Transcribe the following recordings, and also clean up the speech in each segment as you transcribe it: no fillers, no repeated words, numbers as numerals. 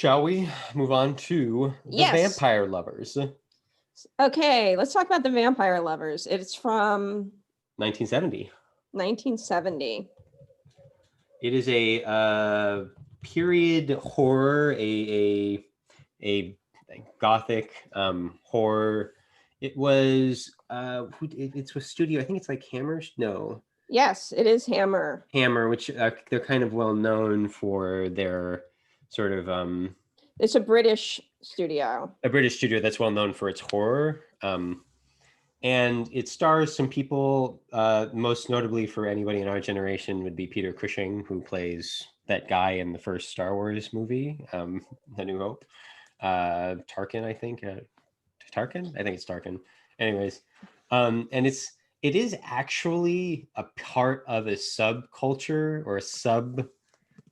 Shall we move on to The Yes. Vampire Lovers? Okay, let's talk about The Vampire Lovers. It's from 1970. 1970. It is a period horror, a Gothic horror. It was it's with studio. I think it's like Hammer. No, Yes, it is Hammer. Hammer, which they're kind of well known for their sort of It's a British studio. a British studio that's well known for its horror. And it stars some people, most notably for anybody in our generation would be Peter Cushing, who plays that guy in the first Star Wars movie, A New Hope. Tarkin, I think. Tarkin? I think it's Tarkin. Anyways, and it is actually a part of a subculture or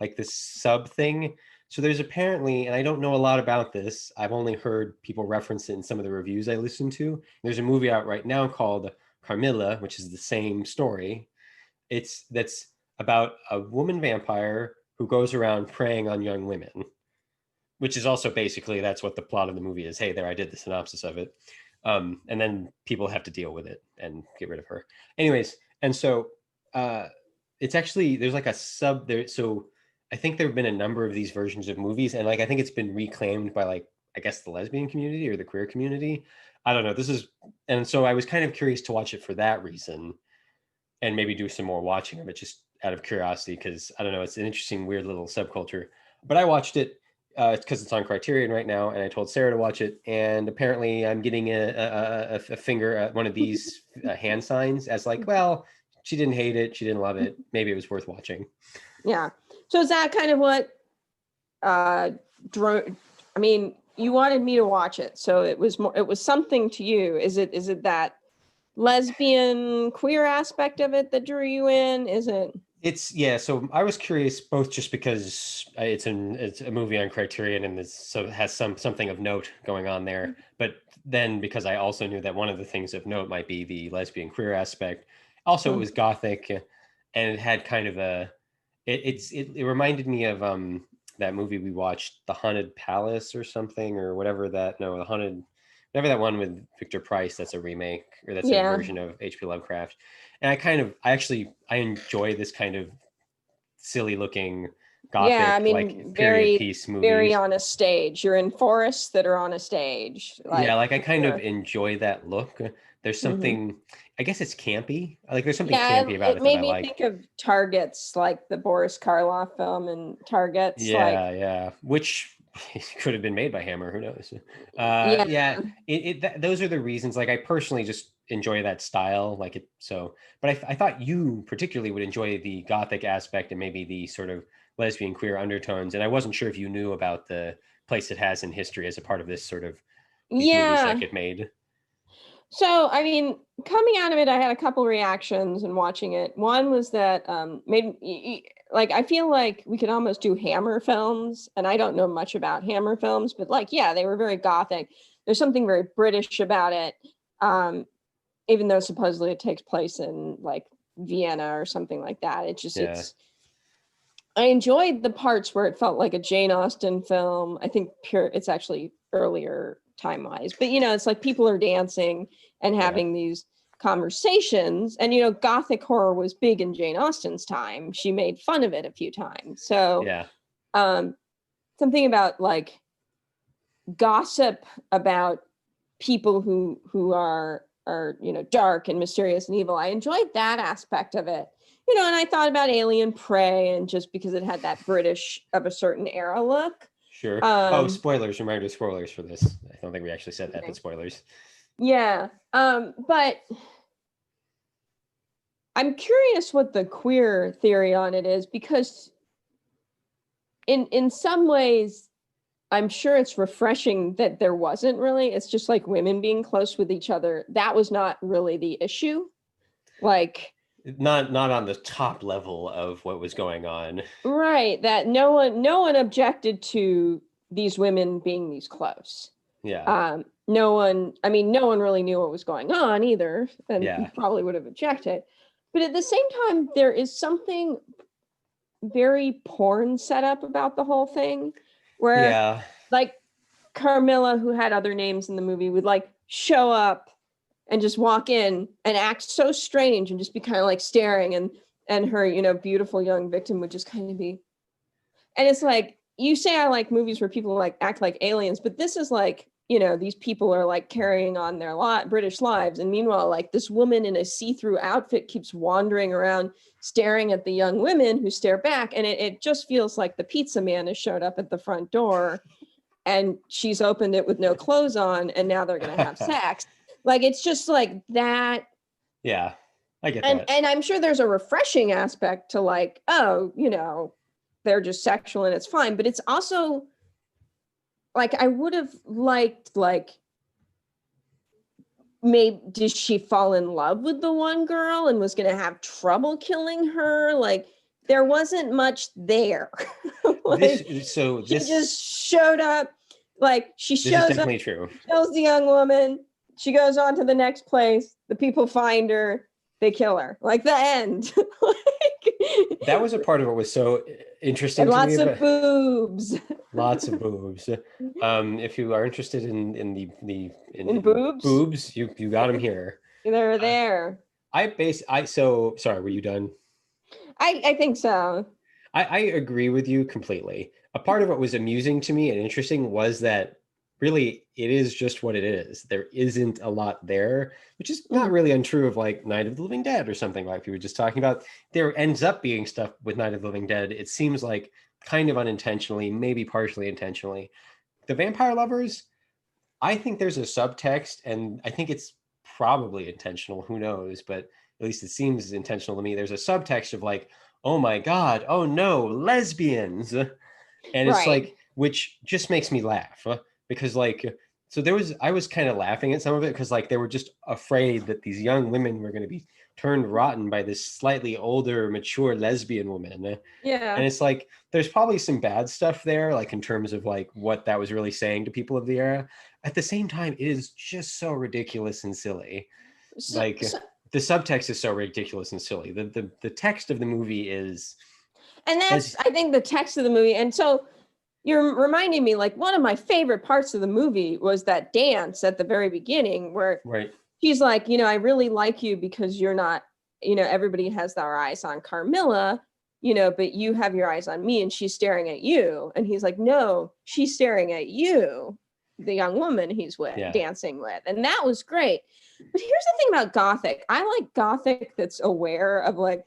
like this sub thing. So there's apparently, and I don't know a lot about this, I've only heard people reference it in some of the reviews I listened to. There's a movie out right now called Carmilla, which is the same story. That's about a woman vampire who goes around preying on young women, which is also basically, that's what the plot of the movie is. Hey, there, I did the synopsis of it. And then people have to deal with it and get rid of her. Anyways, and so it's actually, there's like a sub there. So I think there have been a number of these versions of movies, and like I think it's been reclaimed by like I guess the lesbian community or the queer community. I don't know. And so I was kind of curious to watch it for that reason, and maybe do some more watching of it just out of curiosity because I don't know. It's an interesting, weird little subculture. But I watched it because it's on Criterion right now, and I told Sarah to watch it, and apparently I'm getting a finger, one of these hand signs as like, well, she didn't hate it, she didn't love it, maybe it was worth watching. Yeah. So is that kind of what you wanted me to watch it, so it was something to you. Is it that lesbian queer aspect of it that drew you in? Is it? So I was curious both just because it's a movie on Criterion and has something of note going on there, but then because I also knew that one of the things of note might be the lesbian queer aspect. Also, It was Gothic, and it had kind of it reminded me of that movie we watched, The Haunted Palace or something, or whatever whatever that one with Victor Price, that's a remake, or that's a version of H.P. Lovecraft. And I enjoy this kind of silly looking Gothic, like period piece movies. Very on a stage. You're in forests that are on a stage. I kind of enjoy that look. There's something, I guess it's campy. Like there's something campy about it. It made me think of Targets, like the Boris Karloff film and Targets. Which could have been made by Hammer. Who knows? Those are the reasons. Like I personally just enjoy that style. But I thought you particularly would enjoy the Gothic aspect and maybe the sort of lesbian queer undertones. And I wasn't sure if you knew about the place it has in history as a part of this sort of movies that get made. So, I mean, coming out of it, I had a couple reactions in watching it. One was that I feel like we could almost do Hammer films, and I don't know much about Hammer films, but they were very Gothic. There's something very British about it, even though supposedly it takes place in like Vienna or something like that. I enjoyed the parts where it felt like a Jane Austen film. I think it's actually earlier time-wise, but it's like people are dancing and having these conversations, and Gothic horror was big in Jane Austen's time. She made fun of it a few times. So something about like gossip about people who are dark and mysterious and evil. I enjoyed that aspect of it. And I thought about Alien Prey, and just because it had that British of a certain era look. Sure. Spoilers. Reminder, spoilers for this. I don't think we actually said that, but spoilers. Yeah. But I'm curious what the queer theory on it is, because in some ways, I'm sure it's refreshing that there wasn't really. It's just like women being close with each other. That was not really the issue. Like, not on the top level of what was going on. Right. That no one objected to these women being these close. Yeah. No one really knew what was going on either, and probably would have objected. But at the same time, there is something very porn set up about the whole thing. where Yeah. like Carmilla, who had other names in the movie, would like show up and just walk in and act so strange and just be kind of like staring, and her, you know, beautiful young victim would just kind of be. And it's like, you say I like movies where people like act like aliens, but this is like, you know, these people are like carrying on their British lives. And meanwhile, like this woman in a see-through outfit keeps wandering around staring at the young women who stare back. And it just feels like the pizza man has showed up at the front door and she's opened it with no clothes on. And now they're going to have sex. Like, it's just like that. Yeah, I get And that. and I'm sure there's a refreshing aspect to like, oh, you know, they're just sexual and it's fine. But it's also like, I would have liked, like, maybe did she fall in love with the one girl and was going to have trouble killing her? Like, there wasn't much there. Like, she just showed up. Like, she This is shows up, definitely true. kills the young woman. She goes on to the next place. The people find her. They kill her. Like, the end. Like, That was a part of what was so interesting and to lots me. of boobs. Lots of boobs. If you are interested in boobs? boobs, you got them here. They're there. So sorry, were you done? I think so. I agree with you completely. A part of what was amusing to me and interesting was that really it is just what it is. There isn't a lot there, which is not really untrue of like Night of the Living Dead or something like we were just talking about. There ends up being stuff with Night of the Living Dead. It seems like kind of unintentionally, maybe partially intentionally. The Vampire Lovers, I think there's a subtext, and I think it's probably intentional. Who knows? But at least it seems intentional to me. There's a subtext of like, oh my God, oh no, lesbians. And it's like, which just makes me laugh because like, so I was kind of laughing at some of it because like they were just afraid that these young women were going to be turned rotten by this slightly older, mature lesbian woman. Yeah. And it's like, there's probably some bad stuff there, like in terms of like what that was really saying to people of the era. At the same time, it is just so ridiculous and silly. The subtext is so ridiculous and silly. The text of the movie is. And that's, I think, the text of the movie. And so you're reminding me, like, one of my favorite parts of the movie was that dance at the very beginning where she's like, you know, I really like you because you're not, you know, everybody has their eyes on Carmilla, you know, but you have your eyes on me and she's staring at you. And he's like, no, she's staring at you, the young woman he's with, dancing with. And that was great. But here's the thing about Gothic. I like Gothic that's aware of like,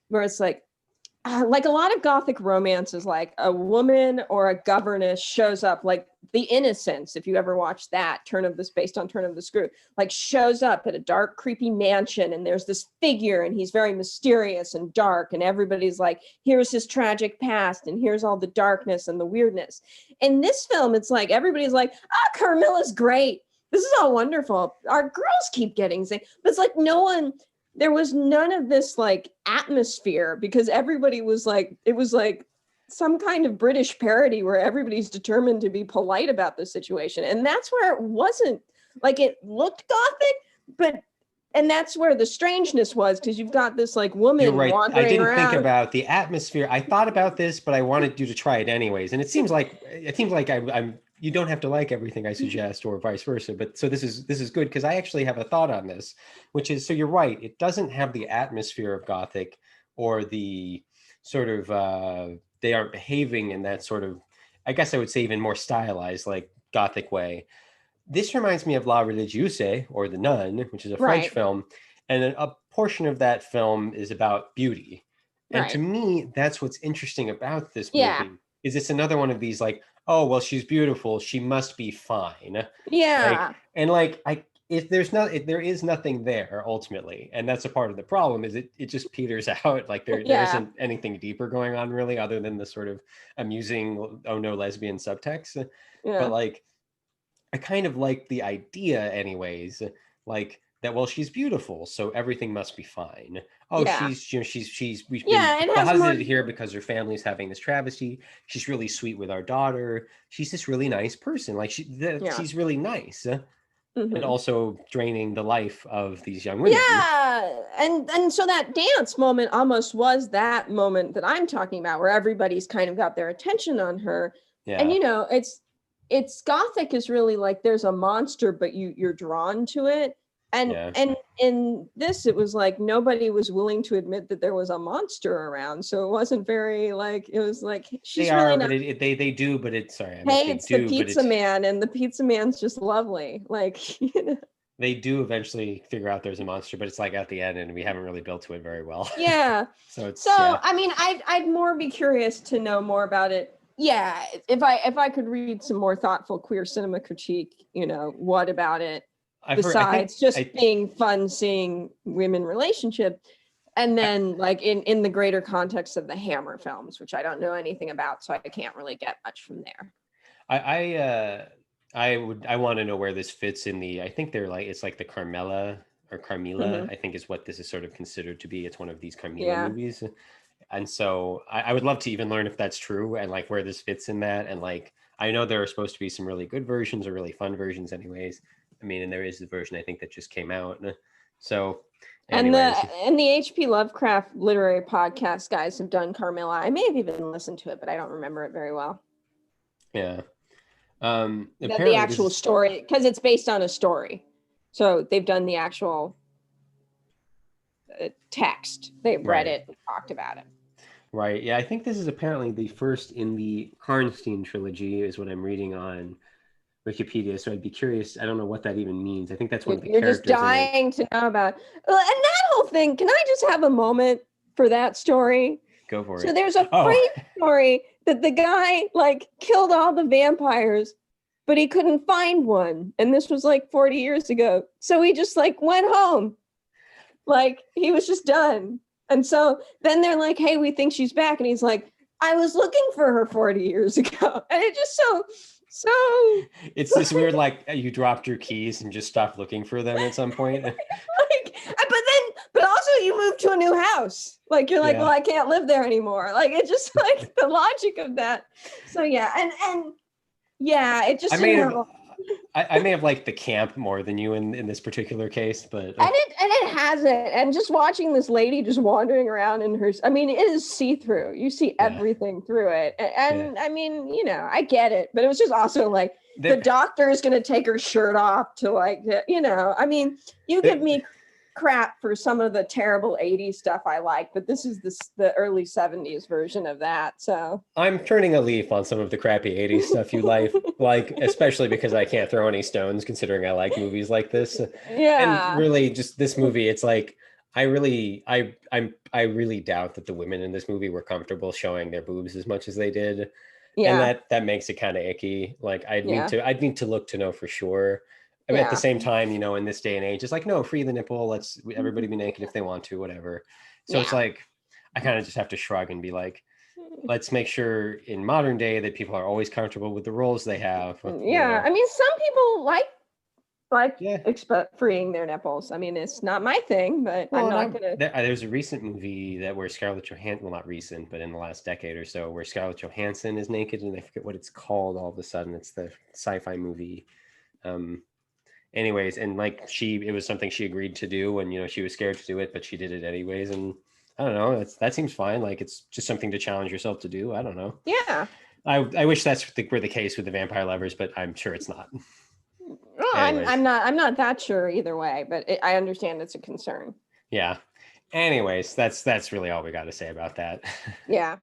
where it's like a lot of Gothic romance is like a woman or a governess shows up, like The Innocents, if you ever watched that, based on Turn of the Screw, like shows up at a dark, creepy mansion and there's this figure and he's very mysterious and dark and everybody's like, here's his tragic past and here's all the darkness and the weirdness. In this film, it's like, everybody's like, Carmilla's great. This is all wonderful. Our girls keep getting sick. But it's like there was none of this like atmosphere because everybody was like, it was like some kind of British parody where everybody's determined to be polite about the situation. And that's where it wasn't like, it looked Gothic, and that's where the strangeness was, because you've got this like woman wandering I didn't around. think about the atmosphere. I thought about this, but I wanted you to try it anyways. And it seems like I'm you don't have to like everything I suggest or vice versa. But so this is good because I actually have a thought on this, which is, so you're right. It doesn't have the atmosphere of Gothic or the sort of, they aren't behaving in that sort of, I guess I would say even more stylized, like Gothic way. This reminds me of La Religieuse, or The Nun, which is a French film. And a portion of that film is about beauty. And to me, that's what's interesting about this movie, is it's another one of these like, oh, well, she's beautiful, she must be fine. Yeah. If there is nothing there ultimately. And that's a part of the problem, is it just peters out. Like there isn't anything deeper going on really, other than the sort of amusing, oh no, lesbian subtext. But like, I kind of like the idea anyways, like that, well, she's beautiful, so everything must be fine. Oh, we've been deposited here because her family's having this travesty. She's really sweet with our daughter. She's this really nice person. Like she's really nice. And also draining the life of these young women. Yeah. And so that dance moment almost was that moment that I'm talking about, where everybody's kind of got their attention on her. And it's Gothic is really like there's a monster, but you're drawn to it. And in this, it was like nobody was willing to admit that there was a monster around. So it wasn't very like, it was like she's really not. They do, but it's sorry. Hey, it's the pizza man, and the pizza man's just lovely. Like, they do eventually figure out there's a monster, but it's like at the end, and we haven't really built to it very well. Yeah. I mean, I'd more be curious to know more about it. Yeah, if I could read some more thoughtful queer cinema critique, what about it? Besides being fun seeing women relationship, and then like in the greater context of the Hammer films, which I don't know anything about, so I can't really get much from there. I want to know where this fits in the. I think it's like the Carmilla, I think is what this is sort of considered to be. It's one of these Carmilla movies, and so I would love to even learn if that's true and like where this fits in that. And like I know there are supposed to be some really good versions or really fun versions, anyways. I mean, and there is the version I think that just came out. So, anyways. and the HP Lovecraft literary podcast guys have done Carmilla. I may have even listened to it, but I don't remember it very well. Yeah. The actual story, because it's based on a story, so they've done the actual text. They've read it and talked about it. Right. Yeah, I think this is apparently the first in the Karnstein trilogy, is what I'm reading on Wikipedia, so I'd be curious. I don't know what that even means. I think that's one of the characters. You're just dying to know about. Well, and that whole thing. Can I just have a moment for that story? Go for it. So there's a frame story that the guy like killed all the vampires, but he couldn't find one, and this was like 40 years ago. So he just like went home, like he was just done. And so then they're like, "Hey, we think she's back," and he's like, "I was looking for her 40 years ago," and it just so it's this weird like you dropped your keys and just stopped looking for them at some point. But also you moved to a new house, like you're like, well, I can't live there anymore, like it just like the logic of that. So and it just I may have liked the camp more than you in this particular case, but and it has it. And just watching this lady just wandering around in her, I mean, it is see-through. You see everything through it. And I mean, I get it, but it was just also like the doctor is going to take her shirt off to like, I mean, you give me crap for some of the terrible 80s stuff I like, but this is the early 70s version of that. So I'm turning a leaf on some of the crappy 80s stuff you like especially because I can't throw any stones considering I like movies like this. Yeah. And really just this movie, it's like I really doubt that the women in this movie were comfortable showing their boobs as much as they did. Yeah. And that makes it kind of icky. Like I'd need to look to know for sure. I mean, at the same time, in this day and age, it's like, no, free the nipple. Let's everybody be naked if they want to, whatever. So it's like, I kind of just have to shrug and be like, let's make sure in modern day that people are always comfortable with the roles they have. Yeah. I mean, some people like freeing their nipples. I mean, it's not my thing, but I'm not going to. There's a recent movie where Scarlett Johansson, well, not recent, but in the last decade or so, where Scarlett Johansson is naked, and I forget what it's called all of a sudden. It's the sci-fi movie. Anyways, and like it was something she agreed to do, and she was scared to do it, but she did it anyways. And I don't know, that seems fine. Like it's just something to challenge yourself to do. I don't know. Yeah. I wish that's were the case with the Vampire Lovers, but I'm sure it's not. Well, I'm not that sure either way, but I understand it's a concern. Yeah. Anyways, that's really all we got to say about that. Yeah.